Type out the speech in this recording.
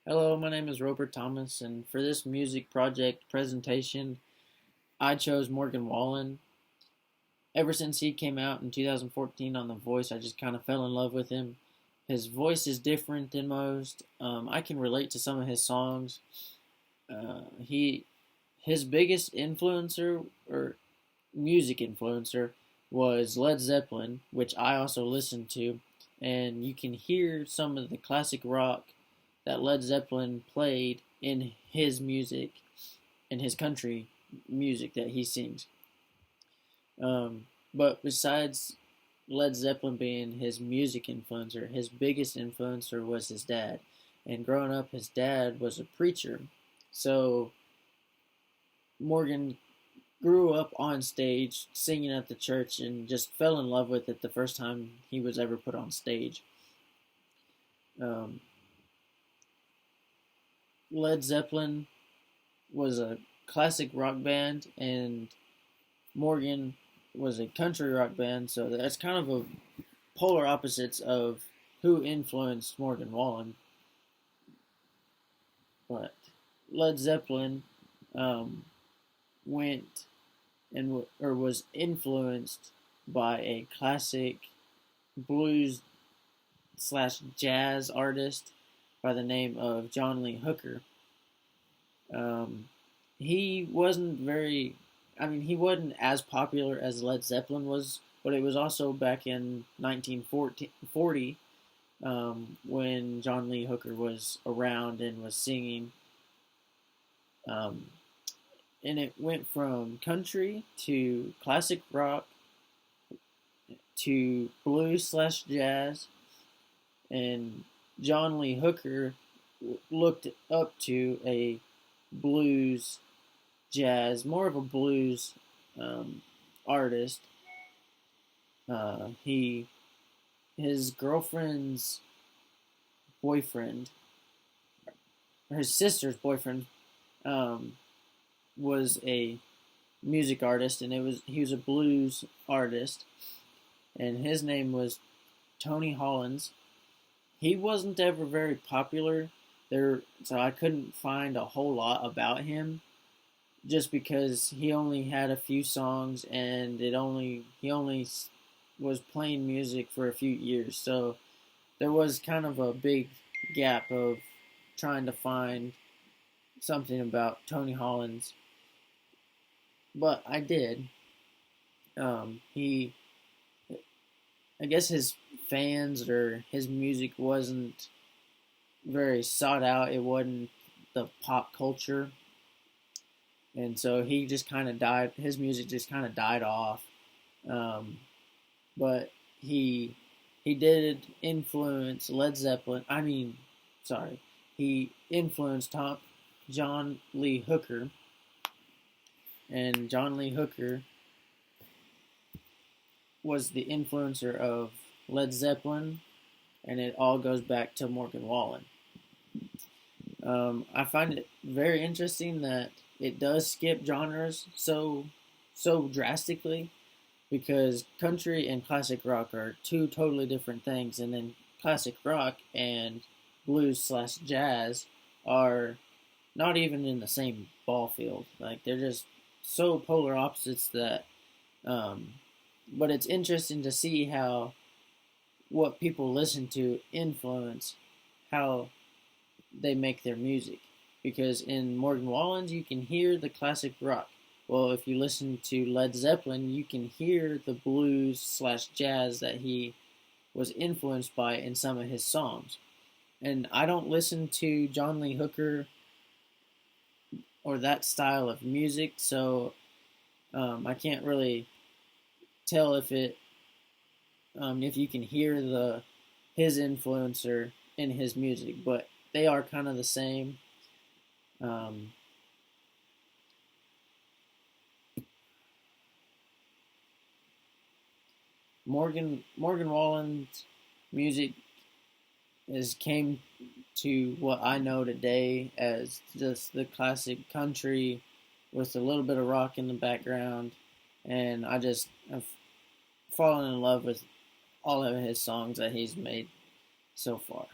Hello, my name is Robert Thomas, and for this music project presentation, I chose Morgan Wallen. Ever since he came out in 2014 on The Voice, I just kind of fell in love with him. His voice is different than most. I can relate to some of his songs. He, his biggest influencer or music influencer was Led Zeppelin, which I also listened to, and you can hear some of the classic rock that Led Zeppelin played in his music, in his country music that he sings. But besides Led Zeppelin being his music influencer, his biggest influencer was his dad. And growing up, his dad was a preacher. So Morgan grew up on stage singing at the church and just fell in love with it the first time he was ever put on stage. Um, Led Zeppelin was a classic rock band, and Morgan was a country rock band, so that's kind of a polar opposites of who influenced Morgan Wallen. But Led Zeppelin went or was influenced by a classic blues slash jazz artist by the name of John Lee Hooker. Um, he wasn't very, he wasn't as popular as Led Zeppelin was, but it was also back in 1940 when John Lee Hooker was around and was singing. Um, and it went from country to classic rock to blues slash jazz, and John Lee Hooker looked up to a blues more of a blues artist. His girlfriend's boyfriend, or his sister's boyfriend, was a music artist, and he was a blues artist, and his name was Tony Hollins. He wasn't ever very popular there, so I couldn't find a whole lot about him, just because he only had a few songs and he only was playing music for a few years. So there was kind of a big gap of trying to find something about Tony Hollins, but I did. He I guess his fans or his music wasn't very sought out. It wasn't the pop culture, and so he just kind of died. His music just kind of died off. Um, but he did influence Led Zeppelin. He influenced John Lee Hooker, and John Lee Hooker was the influencer of Led Zeppelin, and it all goes back to Morgan Wallen. I find it very interesting that it does skip genres so drastically, because country and classic rock are two totally different things, and then classic rock and blues slash jazz are not even in the same ball field. Like, they're just so polar opposites that but it's interesting to see how what people listen to influence how they make their music. Because in Morgan Wallen's, you can hear the classic rock. Well, if you listen to Led Zeppelin, you can hear the blues slash jazz that he was influenced by in some of his songs. And I don't listen to John Lee Hooker or that style of music, so I can't really tell if you can hear his influencer in his music, but they are kind of the same. Morgan Wallen's music came to what I know today as just the classic country with a little bit of rock in the background, and I've fallen in love with all of his songs that he's made so far.